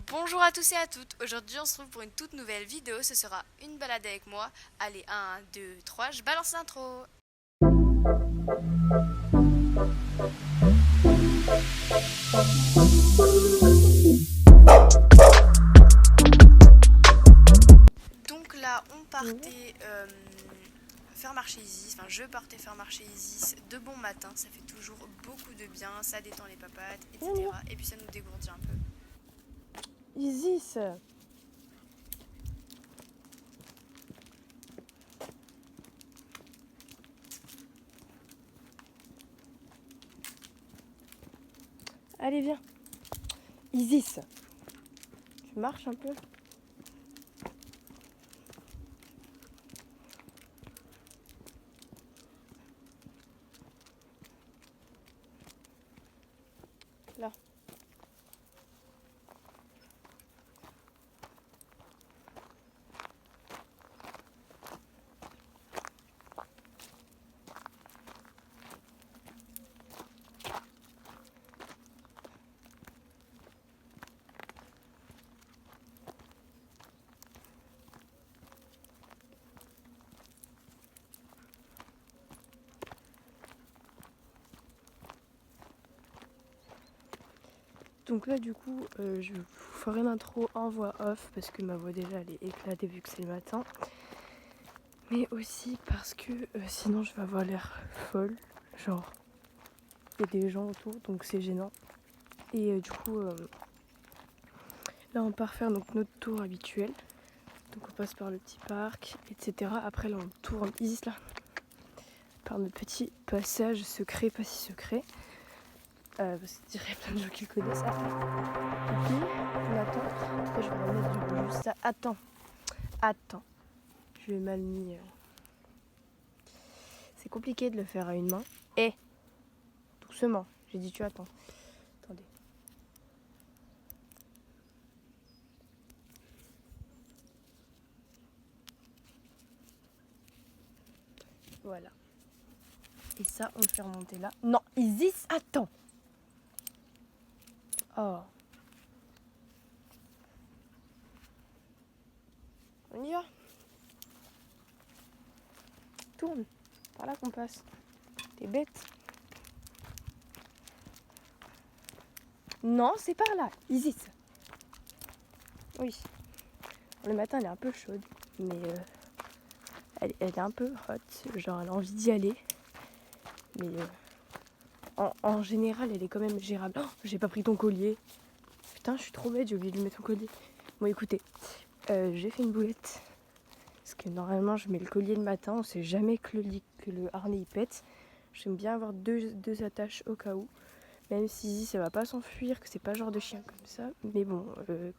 Bonjour à tous et à toutes, aujourd'hui on se retrouve pour une toute nouvelle vidéo, ce sera une balade avec moi. Allez, 1, 2, 3, je balance l'intro. Donc là on partait faire marcher Isis, enfin je partais faire marcher Isis de bon matin, ça fait toujours beaucoup de bien, ça détend les papates, etc. Et puis ça nous dégourdit un peu. Isis. Allez, viens. Isis. Tu marches un peu. Là. Donc là du coup je vous ferai l'intro en voix off parce que ma voix déjà elle est éclatée vu que c'est le matin. Mais aussi parce que sinon je vais avoir l'air folle. Genre il y a des gens autour donc c'est gênant. Et du coup là on part faire donc notre tour habituel. Donc on passe par le petit parc, etc. Après là on tourne Isis là. Par notre petit passage secret, pas si secret. Parce que je dirais plein de gens qui le connaissent. Pipi, on attend. Après, je vais remettre du rouge juste ça. Attends. Je l'ai mal mis. C'est compliqué de le faire à une main. Doucement. J'ai dit tu attends. Attendez. Voilà. Et ça, on le fait remonter là. Non, Isis, attends. Oh. On y va. Tourne. Par là qu'on passe. T'es bête. Non, c'est par là. Isis. Oui. Le matin, elle est un peu chaude. Mais elle est un peu hot. Genre, elle a envie d'y aller. Mais en général, elle est quand même gérable. Oh, j'ai pas pris ton collier. Putain, je suis trop bête, j'ai oublié de lui mettre ton collier. Bon, écoutez, j'ai fait une boulette. Parce que normalement, je mets le collier le matin. On sait jamais que le harnais il pète. J'aime bien avoir deux attaches au cas où. Même si ça va pas s'enfuir, que c'est pas le genre de chien comme ça. Mais bon,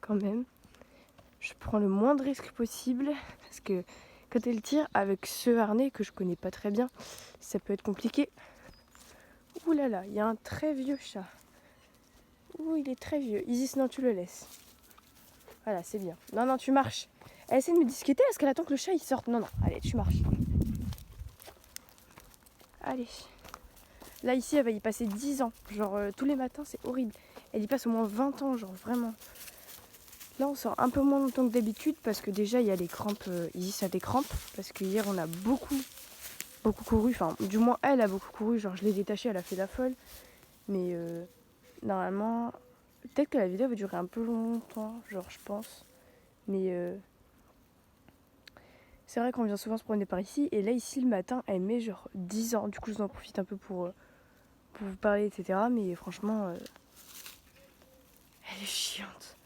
quand même, je prends le moins de risques possible. Parce que quand elle tire avec ce harnais que je connais pas très bien, ça peut être compliqué. Ouh là là, il y a un très vieux chat. Ouh, il est très vieux. Isis, non, tu le laisses. Voilà, c'est bien. Non, non, tu marches. Elle essaie de me disqueter parce qu'elle attend que le chat il sorte. Non, non, allez, tu marches. Allez. Là, ici, elle va y passer 10 ans. Genre, tous les matins, c'est horrible. Elle y passe au moins 20 ans, genre, vraiment. Là, on sort un peu moins longtemps que d'habitude parce que déjà, il y a les crampes. Isis a des crampes parce que hier, on a beaucoup couru. Enfin, du moins, elle a beaucoup couru. Genre, je l'ai détachée, elle a fait la folle. Mais normalement, peut-être que la vidéo va durer un peu longtemps, genre, je pense. Mais c'est vrai qu'on vient souvent se promener par ici. Et là, ici, le matin, elle met genre 10 ans. Du coup, je vous en profite un peu pour vous parler, etc. Mais franchement, elle est chiante.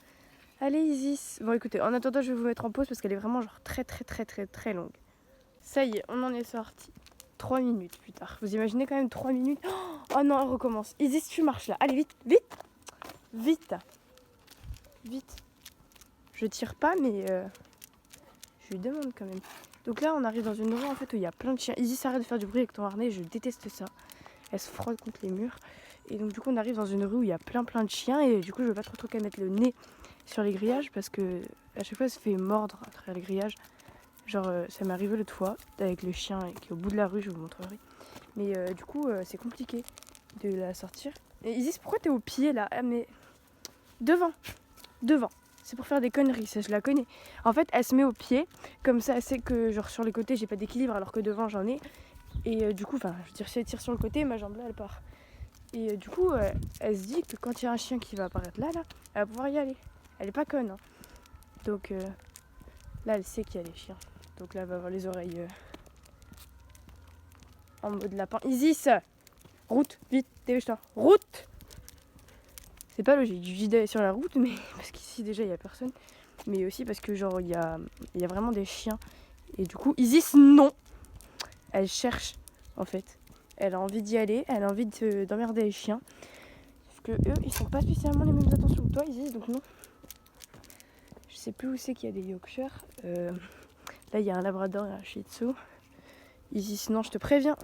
Allez, Isis. Bon, écoutez, en attendant, je vais vous mettre en pause parce qu'elle est vraiment genre très, très, très, très, très longue. Ça y est, on en est sorti. 3 minutes plus tard. Vous imaginez quand même 3 minutes. Oh non, elle recommence. Isis, tu marches là. Allez, vite, vite, vite, vite. Je tire pas, mais je lui demande quand même. Donc là, on arrive dans une rue en fait où il y a plein de chiens. Isis, arrête de faire du bruit avec ton harnais, je déteste ça. Elle se frotte contre les murs. Et donc du coup, on arrive dans une rue où il y a plein de chiens. Et du coup, je veux pas trop qu'elle mette le nez sur les grillages parce que à chaque fois, elle se fait mordre à travers les grillages. Genre, ça m'est arrivé l'autre fois avec le chien qui est au bout de la rue, je vous montrerai. Mais du coup, c'est compliqué de la sortir. Et Isis, pourquoi t'es au pied là? Ah, mais devant, devant. c'est pour faire des conneries, ça je la connais. En fait, elle se met au pied, comme ça elle sait que genre sur les côtés j'ai pas d'équilibre alors que devant j'en ai. Et du coup, enfin, je veux dire, si elle tire sur le côté, ma jambe là elle part. Et du coup, elle se dit que quand il y a un chien qui va apparaître là, elle va pouvoir y aller. Elle est pas conne. Hein. Donc là, elle sait qu'il y a les chiens. Donc là, elle va avoir les oreilles en mode lapin. Isis, route, vite, dépêche-toi. Route. C'est pas logique, je dis d'aller sur la route, mais parce qu'ici déjà il y a personne. Mais aussi parce que genre il y a vraiment des chiens. Et du coup, Isis, non. Elle cherche en fait. Elle a envie d'y aller, elle a envie d'emmerder les chiens. Sauf que eux, ils sont pas spécialement les mêmes attentions que toi, Isis, donc non. Je sais plus où c'est qu'il y a des Yorkshire. Là, il y a un Labrador et un Shih Tzu. Isis, non, je te préviens.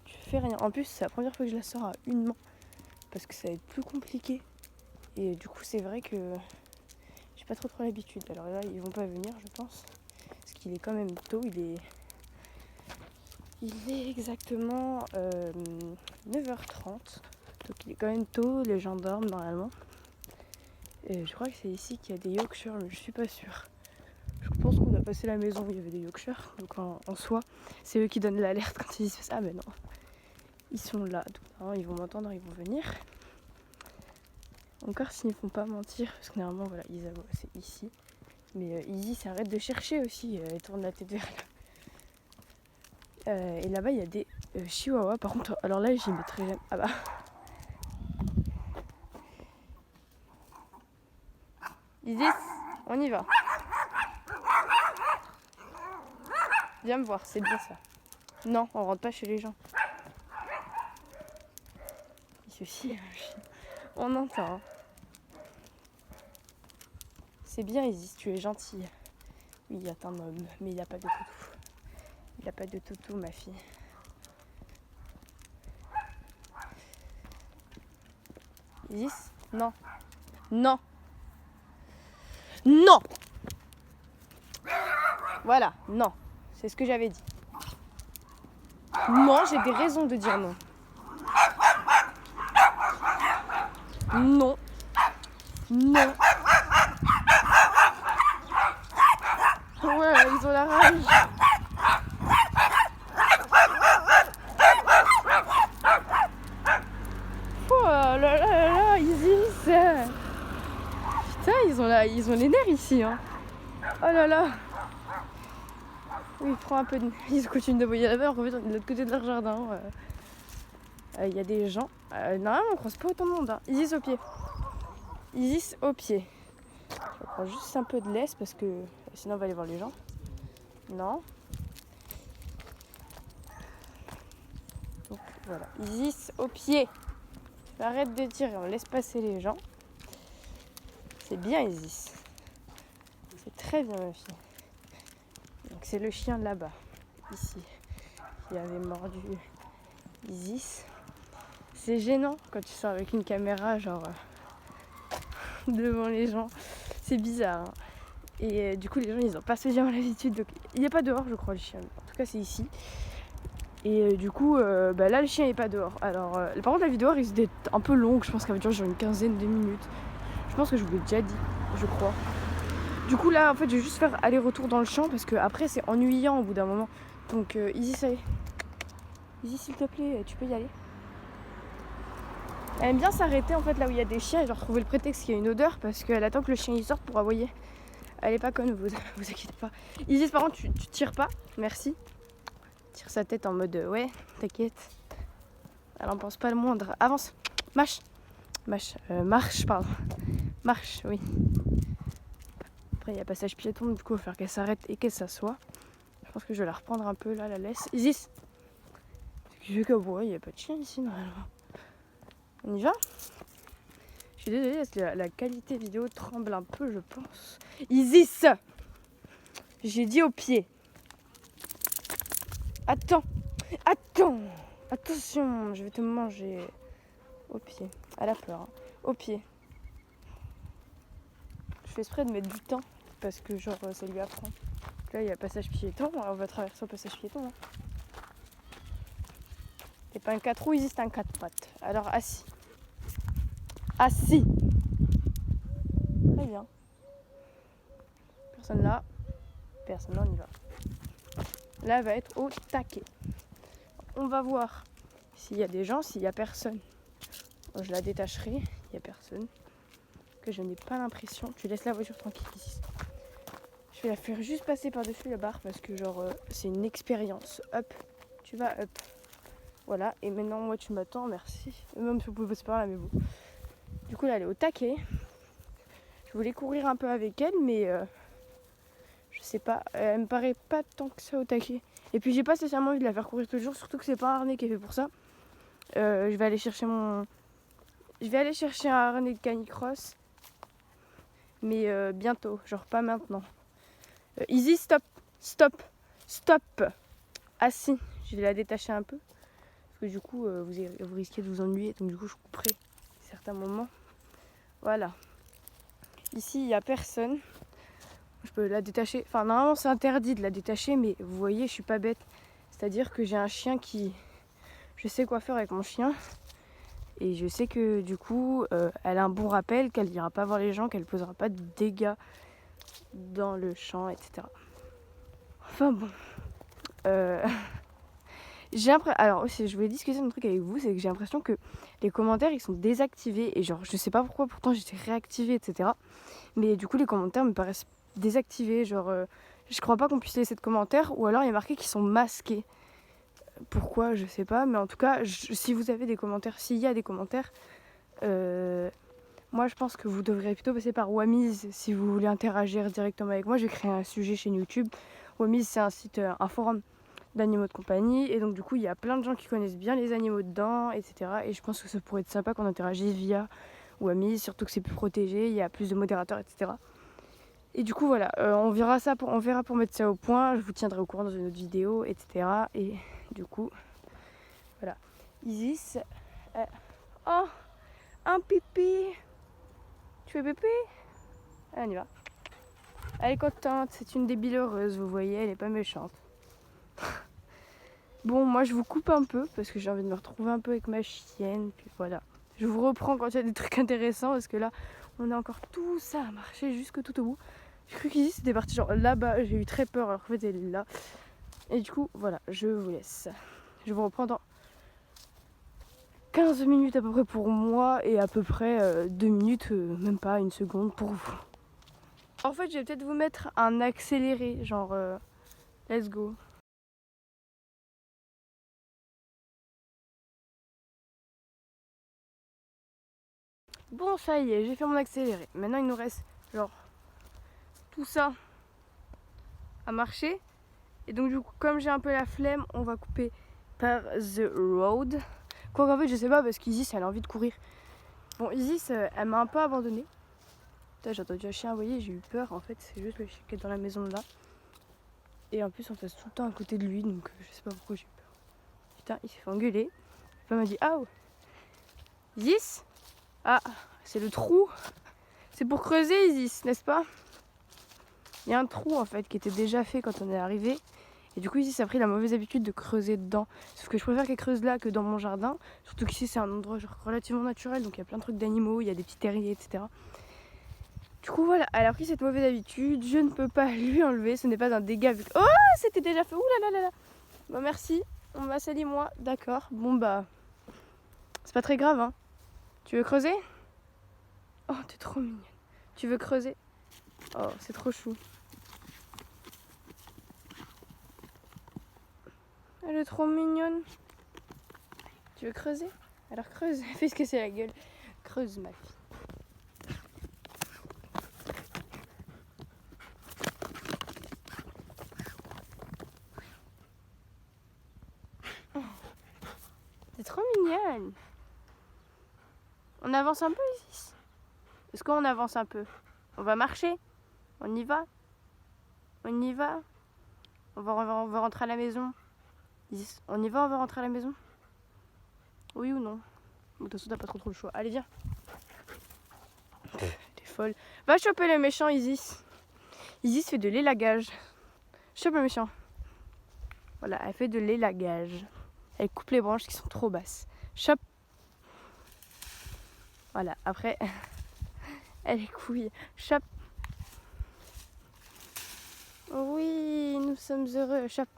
Tu fais rien. En plus, c'est la première fois que je la sors à une main. Parce que ça va être plus compliqué. Et du coup, c'est vrai que j'ai pas trop l'habitude. Alors là, ils vont pas venir, je pense. Parce qu'il est quand même tôt. Il est exactement 9h30. Donc il est quand même tôt. Les gens dorment normalement. Et je crois que c'est ici qu'il y a des Yorkshire, mais je suis pas sûre. Je pense qu'on a passé la maison où il y avait des Yorkshire. Donc en soi, c'est eux qui donnent l'alerte quand ils disent ça. Mais non. Ils sont là, donc, ils vont m'entendre, ils vont venir. Encore s'ils ne font pas mentir, parce que normalement, voilà, ils aboient, c'est ici. Mais Isis, arrête de chercher aussi, elle tourne la tête vers là. Et là-bas, il y a des chihuahuas. Par contre, alors là, j'y mettrai jamais. Ah bah. Isis, on y va. Viens me voir, c'est bien ça. Non, on rentre pas chez les gens. Ceci, on entend. Hein. C'est bien, Isis, tu es gentille. Oui, il y a un homme, mais il n'y a pas de toutou. Il n'y a pas de toutou, ma fille. Isis, non. Non. Non. Voilà, non. C'est ce que j'avais dit. Non, j'ai des raisons de dire non. Non. Non. Ouais, ils ont la rage. Oh là là là, Isis. Putain, ils ont les nerfs ici. Hein. Oh là là. Oui, prends un peu de... Ils continuent d'aboyer là-bas, on revient de l'autre côté de leur jardin. Il y a des gens. Normalement, on croise pas autant de monde. Hein. Isis au pied. Isis au pied. Je prends juste un peu de laisse parce que sinon on va aller voir les gens. Non. Donc voilà. Isis au pied. Arrête de tirer, on laisse passer les gens. C'est bien Isis. C'est très bien ma fille. Donc c'est le chien là-bas, ici, qui avait mordu Isis. C'est gênant quand tu sors avec une caméra genre devant les gens. C'est bizarre. Hein. Et du coup les gens ils n'ont pas spécialement l'habitude. Donc il n'est pas dehors je crois le chien. En tout cas c'est ici. Et du coup là le chien n'est pas dehors. Alors par contre la vidéo risque d'être un peu longue. Je pense qu'elle va durer genre une quinzaine de minutes. Je pense que je vous l'ai déjà dit, je crois. Du coup là en fait je vais juste faire aller-retour dans le champ parce que après c'est ennuyant au bout d'un moment. Donc Isis ça y est. Isis s'il te plaît tu peux y aller. Elle aime bien s'arrêter en fait là où il y a des chiens et leur trouver le prétexte qu'il y a une odeur parce qu'elle attend que le chien y sorte pour aboyer. Elle est pas conne, vous inquiétez pas. Isis par contre tu tires pas, merci. Tire sa tête en mode ouais t'inquiète. Elle en pense pas le moindre. Avance, marche. Marche pardon. Marche oui. Après il y a passage piéton, du coup il va falloir qu'elle s'arrête et qu'elle s'assoie. Je pense que je vais la reprendre un peu là, la laisse. Isis. Je veux qu'aboie, il n'y a pas de chien ici normalement. On y va? Je suis désolée, parce que la qualité vidéo tremble un peu je pense. Isis. J'ai dit au pied. Attends. Attention, je vais te manger. Au pied. Elle a peur. Hein. Au pied. Je fais exprès de mettre du temps parce que genre ça lui apprend. Là il y a passage piéton, on va traverser le passage piéton. Hein. C'est pas un 4 roues, c'est un 4 pattes. Alors assis. Assis. Très bien. personne là, on y va. Là, elle va être au taquet. On va voir s'il y a des gens, s'il y a personne. Bon, je la détacherai, il y a personne. Que je n'ai pas l'impression. Tu laisses la voiture tranquille ici. Je vais la faire juste passer par-dessus la barre parce que genre c'est une expérience. Hop, tu vas up. Voilà, et maintenant moi tu m'attends, merci. Même si vous pouvez passer par là, mais bon. Du coup là elle est au taquet. Je voulais courir un peu avec elle, mais je sais pas, elle me paraît pas tant que ça au taquet. Et puis j'ai pas spécialement envie de la faire courir tous les jours, surtout que c'est pas un harnais qui est fait pour ça. Je vais aller chercher un harnais de canicross. Mais bientôt, genre pas maintenant. Easy, stop. Ah si, je vais la détacher un peu. Parce que du coup, vous risquez de vous ennuyer. Donc du coup, je couperai certains moments. Voilà. Ici, il n'y a personne. Je peux la détacher. Enfin, normalement, c'est interdit de la détacher. Mais vous voyez, je suis pas bête. C'est-à-dire que j'ai un chien qui... Je sais quoi faire avec mon chien. Et je sais que du coup, elle a un bon rappel, qu'elle n'ira pas voir les gens, qu'elle ne posera pas de dégâts dans le champ, etc. Enfin bon. Alors aussi, je voulais discuter d'un truc avec vous, c'est que j'ai l'impression que les commentaires ils sont désactivés. Et genre, je sais pas pourquoi, pourtant j'étais réactivée, etc. Mais du coup, les commentaires me paraissent désactivés. Genre, je crois pas qu'on puisse laisser de commentaires, ou alors il y a marqué qu'ils sont masqués. Pourquoi, je sais pas, mais en tout cas, si vous avez des commentaires, s'il y a des commentaires, moi je pense que vous devriez plutôt passer par Wamiz si vous voulez interagir directement avec moi. Je vais créer un sujet chez YouTube. Wamiz, c'est un site, un forum d'animaux de compagnie, et donc du coup il y a plein de gens qui connaissent bien les animaux dedans, etc. Et je pense que ça pourrait être sympa qu'on interagisse via Wamiz, surtout que c'est plus protégé, il y a plus de modérateurs, etc. Et du coup voilà, on verra pour mettre ça au point. Je vous tiendrai au courant dans une autre vidéo, etc. Et du coup, voilà. Isis. Oh, un pipi. Tu fais pipi? Allez, on y va. Elle est contente, c'est une débile heureuse, vous voyez, elle est pas méchante. Bon, moi je vous coupe un peu parce que j'ai envie de me retrouver un peu avec ma chienne. Puis voilà. Je vous reprends quand il y a des trucs intéressants parce que là, on a encore tout ça à marcher jusque tout au bout. J'ai cru qu'ici c'était parti genre là-bas, j'ai eu très peur alors qu'en fait elle est là. Et du coup, voilà, je vous laisse. Je vous reprends dans 15 minutes à peu près pour moi et à peu près 2 minutes, même pas une seconde pour vous. En fait, je vais peut-être vous mettre un accéléré, genre let's go. Bon, ça y est, j'ai fait mon accéléré. Maintenant, il nous reste genre tout ça à marcher. Et donc, du coup, comme j'ai un peu la flemme, on va couper par The Road. Quoi qu'en fait, je sais pas parce qu'Isis, elle a envie de courir. Bon, Isis, elle m'a un peu abandonnée. Putain, j'ai entendu un chien aboyer, j'ai eu peur. En fait, c'est juste le chien qui est dans la maison là. Et en plus, on passe tout le temps à côté de lui, donc je sais pas pourquoi j'ai eu peur. Putain, il s'est fait engueuler. Elle m'a dit ah oh. Isis. Ah, c'est le trou. C'est pour creuser, Isis, n'est-ce pas? Il y a un trou en fait qui était déjà fait quand on est arrivé. Et du coup, ici, ça a pris la mauvaise habitude de creuser dedans. Sauf que je préfère qu'elle creuse là que dans mon jardin. Surtout qu'ici, c'est un endroit genre, relativement naturel. Donc, il y a plein de trucs d'animaux, il y a des petits terriers, etc. Du coup, voilà, elle a pris cette mauvaise habitude. Je ne peux pas lui enlever. Ce n'est pas un dégât vu que... Oh, c'était déjà fait. Ouh là là là là. Bon, merci. On m'a sali moi. D'accord. Bon, bah... C'est pas très grave, hein. Tu veux creuser? Oh, t'es trop mignonne. Tu veux creuser? Oh, c'est trop chou. Elle est trop mignonne. Tu veux creuser? Alors creuse. Fais ce que c'est la gueule. Creuse, ma fille. Oh, t'es trop mignonne. On avance un peu ici. Est-ce qu'on avance un peu? On va marcher? On y va? On y va? On va rentrer à la maison? On y va, on va rentrer à la maison? Oui ou non? Bon, de toute façon, t'as pas trop le choix. Allez, viens. T'es folle. Va choper le méchant, Isis. Isis fait de l'élagage. Chope le méchant. Voilà, elle fait de l'élagage. Elle coupe les branches qui sont trop basses. Chope. Voilà, après, elle est couille. Chope. Oui, nous sommes heureux. Chop.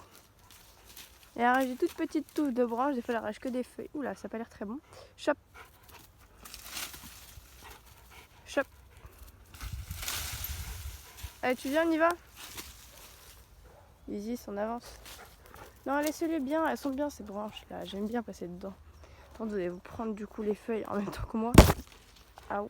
Elle arrache des toutes petites touffes de branches. Des fois, elle arrache que des feuilles. Oula, ça n'a pas l'air très bon. Chop. Chop. Allez, tu viens, on y va? Isis, on avance. Non, laissez-les bien. Elles sont bien, ces branches-là. J'aime bien passer dedans. Attendez, vous prendre du coup les feuilles en même temps que moi. Ah.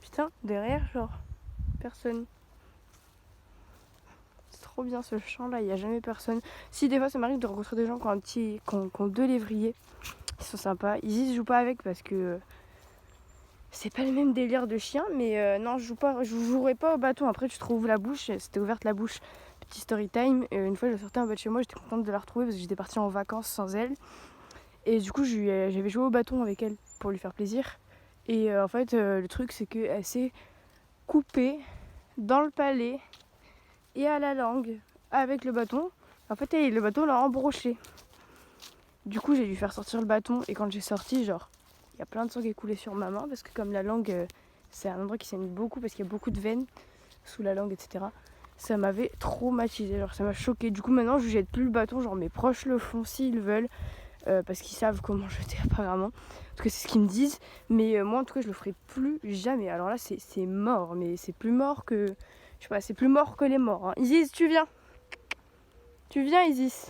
Putain, derrière, genre, personne. C'est trop bien ce champ-là, il n'y a jamais personne. Si, des fois, ça m'arrive de rencontrer des gens qui ont 2 lévriers. Ils sont sympas. Isis, je joue pas avec parce que c'est pas le même délire de chien. Mais non, je jouerai pas au bâton. Après, tu te trouves la bouche. C'était ouverte la bouche. Petit story time. Une fois, je sortais en bas de chez moi. J'étais contente de la retrouver parce que j'étais partie en vacances sans elle. Et du coup, j'avais joué au bâton avec elle pour lui faire plaisir. Et en fait, le truc, c'est qu'elle s'est coupée dans le palais et à la langue avec le bâton. En fait, le bâton l'a embroché. Du coup, j'ai dû faire sortir le bâton. Et quand j'ai sorti, genre, il y a plein de sang qui est coulé sur ma main. Parce que comme la langue, c'est un endroit qui saigne beaucoup parce qu'il y a beaucoup de veines sous la langue, etc. Ça m'avait traumatisé, genre ça m'a choqué. Du coup, maintenant, je jette plus le bâton. Genre, mes proches le font s'ils veulent. Parce qu'ils savent comment jeter apparemment, parce que c'est ce qu'ils me disent, mais moi en tout cas je le ferai plus jamais. Alors là c'est mort, mais c'est plus mort que, je sais pas, c'est plus mort que les morts, hein. Isis, tu viens Isis.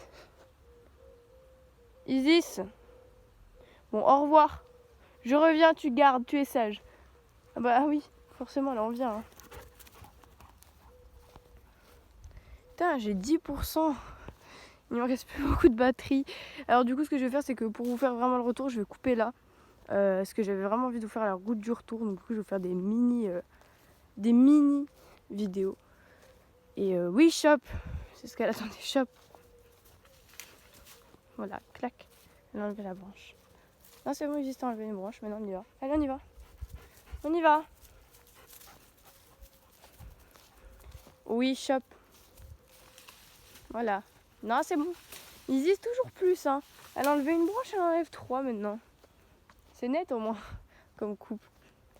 Isis, bon, au revoir, je reviens, tu gardes, tu es sage. Ah bah oui, forcément là on vient, hein. Putain, j'ai 10%. Il me reste plus beaucoup de batterie. Alors du coup ce que je vais faire, c'est que pour vous faire vraiment le retour, je vais couper là. Parce que j'avais vraiment envie de vous faire la route du retour. Donc du coup je vais faire des mini vidéos. Et oui, shop. C'est ce qu'elle attendait, shop. Voilà, clac. Elle a enlevé la branche. Non, c'est bon, il juste enlevé une branche. Maintenant on y va. Allez, on y va. On y va. Oui, shop. Voilà. Non, c'est bon. Ils disent toujours plus, hein. Elle a enlevé une branche, elle en enlève 3 maintenant. C'est net au moins, comme coupe.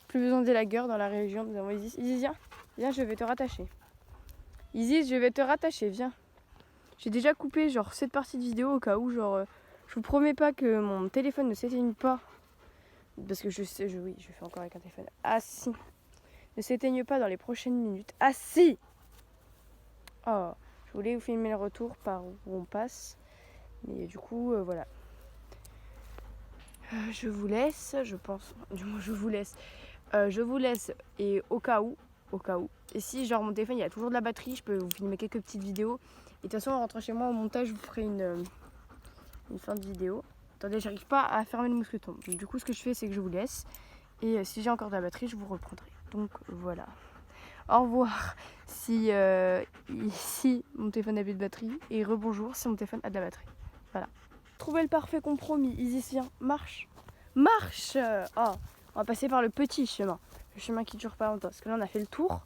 Plus besoin d'élagueurs dans la région. Nous avons Isis. Isis, viens, je vais te rattacher. Isis, je vais te rattacher, viens. J'ai déjà coupé genre cette partie de vidéo au cas où, genre, je vous promets pas que mon téléphone ne s'éteigne pas. Parce que je sais, oui, je fais encore avec un téléphone. Ah si. Ne s'éteigne pas dans les prochaines minutes. Ah si. Oh, je voulais vous filmer le retour par où on passe. Mais du coup, voilà. Je vous laisse, je pense. Du moins, je vous laisse. Je vous laisse et au cas où. Et si genre mon téléphone il y a toujours de la batterie, je peux vous filmer quelques petites vidéos. Et de toute façon en rentrant chez moi au montage, je vous ferai une fin de vidéo. Attendez, j'arrive pas à fermer le mousqueton. Donc, du coup ce que je fais c'est que je vous laisse. Et si j'ai encore de la batterie, je vous reprendrai. Donc voilà. Au revoir si mon téléphone n'a plus de batterie. Et rebonjour si mon téléphone a de la batterie. Voilà. Trouver le parfait compromis. Isis, viens, marche. Marche. Oh, on va passer par le petit chemin. Le chemin qui dure pas longtemps. Parce que là on a fait le tour.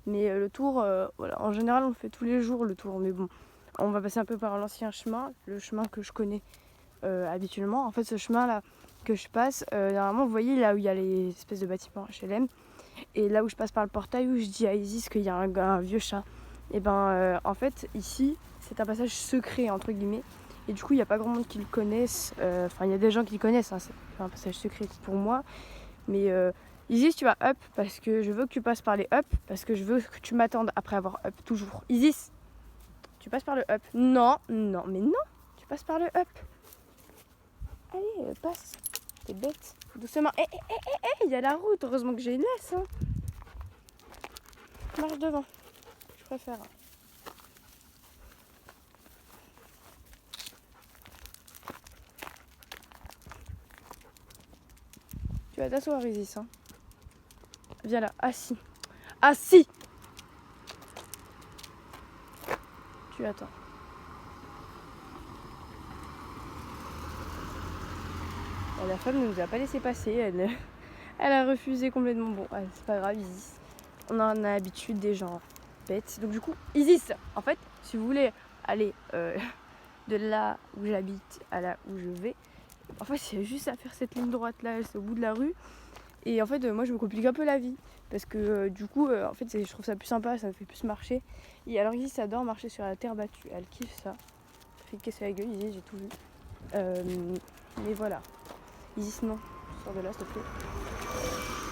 Mais le tour, voilà, en général on le fait tous les jours le tour. Mais bon, on va passer un peu par l'ancien chemin. Le chemin que je connais habituellement. En fait ce chemin là que je passe, normalement vous voyez là où il y a les espèces de bâtiments HLM. Et là où je passe par le portail où je dis à Isis qu'il y a un vieux chat. Et ben en fait ici c'est un passage secret entre guillemets. Et du coup il n'y a pas grand monde qui le connaissent. Enfin il y a des gens qui le connaissent, hein, c'est un passage secret pour moi. Mais Isis, tu vas up parce que je veux que tu passes par les up. Parce que je veux que tu m'attendes après avoir up toujours. Isis, tu passes par le up. Non, mais non, tu passes par le up. Allez, passe. T'es bête. Doucement. Il y a la route. Heureusement que j'ai une laisse. Hein. Marche devant. Je préfère. Tu vas t'asseoir, Isis. Hein. Viens là, assis. Assis. Tu attends. La femme ne nous a pas laissé passer. Elle a refusé complètement. Bon, c'est pas grave, Isis. On en a l'habitude des gens bêtes. Donc du coup, Isis, en fait, si vous voulez aller de là où j'habite à là où je vais. En fait, c'est juste à faire cette ligne droite là, c'est au bout de la rue. Et en fait, moi je me complique un peu la vie. Parce que du coup, en fait, je trouve ça plus sympa, ça me fait plus marcher. Et alors, Isis adore marcher sur la terre battue, elle kiffe ça. Ça fait casser la gueule, Isis, j'ai tout vu. Mais voilà. Isis, non, sors de là, s'il te plaît.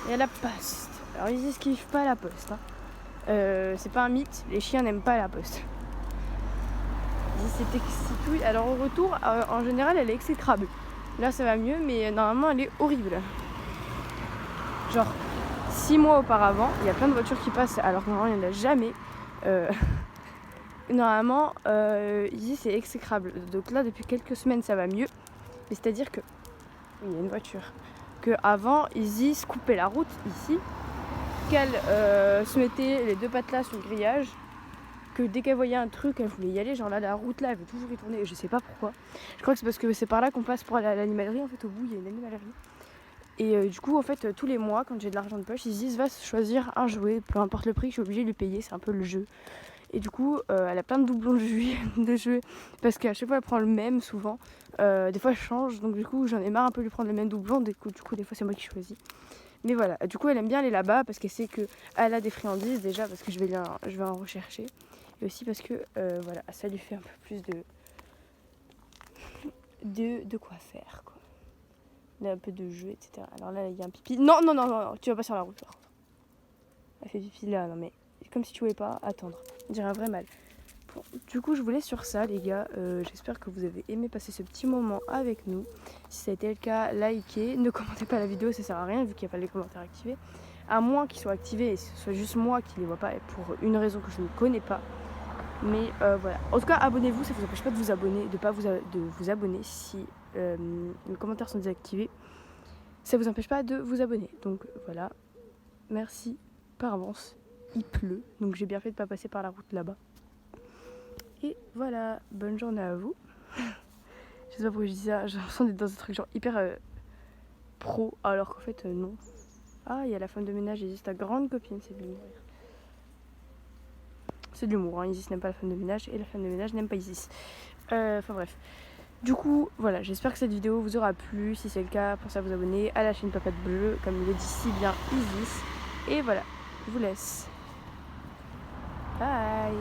Il y a la poste. Alors, Isis kiffe pas la poste. Hein. C'est pas un mythe, les chiens n'aiment pas la poste. Isis c'est excitouille. Alors, au retour, en général, elle est exécrable. Là, ça va mieux, mais normalement, elle est horrible. Genre, 6 mois auparavant, il y a plein de voitures qui passent alors que normalement il n'y en a jamais. Normalement, ici c'est exécrable. Donc là, depuis quelques semaines, ça va mieux. Mais c'est-à-dire que, oui, il y a une voiture. Que avant, Isis coupait la route ici, qu'elle se mettait les deux pattes là sur le grillage, que dès qu'elle voyait un truc, elle voulait y aller. Genre là, la route là, elle veut toujours y tourner. Je sais pas pourquoi. Je crois que c'est parce que c'est par là qu'on passe pour aller à l'animalerie. En fait, au bout, il y a une animalerie. Et du coup, en fait, tous les mois, quand j'ai de l'argent de poche, Isis va choisir un jouet, peu importe le prix, je suis obligée de lui payer, c'est un peu le jeu. Et du coup, elle a plein de doublons de jouets, parce qu'à chaque fois, elle prend le même, souvent. Des fois, elle change, donc du coup, j'en ai marre un peu de lui prendre le même doublon, du coup, des fois, c'est moi qui choisis. Mais voilà, du coup, elle aime bien aller là-bas, parce qu'elle sait qu'elle a des friandises, déjà, parce que je vais en rechercher. Et aussi parce que, voilà, ça lui fait un peu plus de quoi faire, quoi. Il y a un peu de jeu, etc. Alors là, il y a un pipi. Non, non, non, non, tu vas pas sur la route. Elle fait pipi là, non mais comme si tu voulais pas attendre. On dirait un vrai mal. Bon, du coup, je vous laisse sur ça, les gars. J'espère que vous avez aimé passer ce petit moment avec nous. Si ça a été le cas, likez. Ne commentez pas la vidéo, ça sert à rien vu qu'il n'y a pas les commentaires activés. À moins qu'ils soient activés et que ce soit juste moi qui les vois pas, et pour une raison que je ne connais pas. Mais voilà. En tout cas, abonnez-vous, ça ne vous empêche pas de vous abonner, de vous abonner si les commentaires sont désactivés. Ça ne vous empêche pas de vous abonner. Donc voilà. Merci par avance. Il pleut, donc j'ai bien fait de ne pas passer par la route là-bas. Et voilà, bonne journée à vous. Je sais pas pourquoi je dis ça, j'ai l'impression d'être dans un truc genre hyper pro, alors qu'en fait non. Ah, il y a la femme de ménage, Isis, ta grande copine, c'est de l'humour. C'est de l'humour, hein. Isis n'aime pas la femme de ménage et la femme de ménage n'aime pas Isis. Enfin bref. Du coup, voilà, j'espère que cette vidéo vous aura plu. Si c'est le cas, pensez à vous abonner à la chaîne Papate Bleue, comme il le dit si bien Isis. Et voilà, je vous laisse. Bye.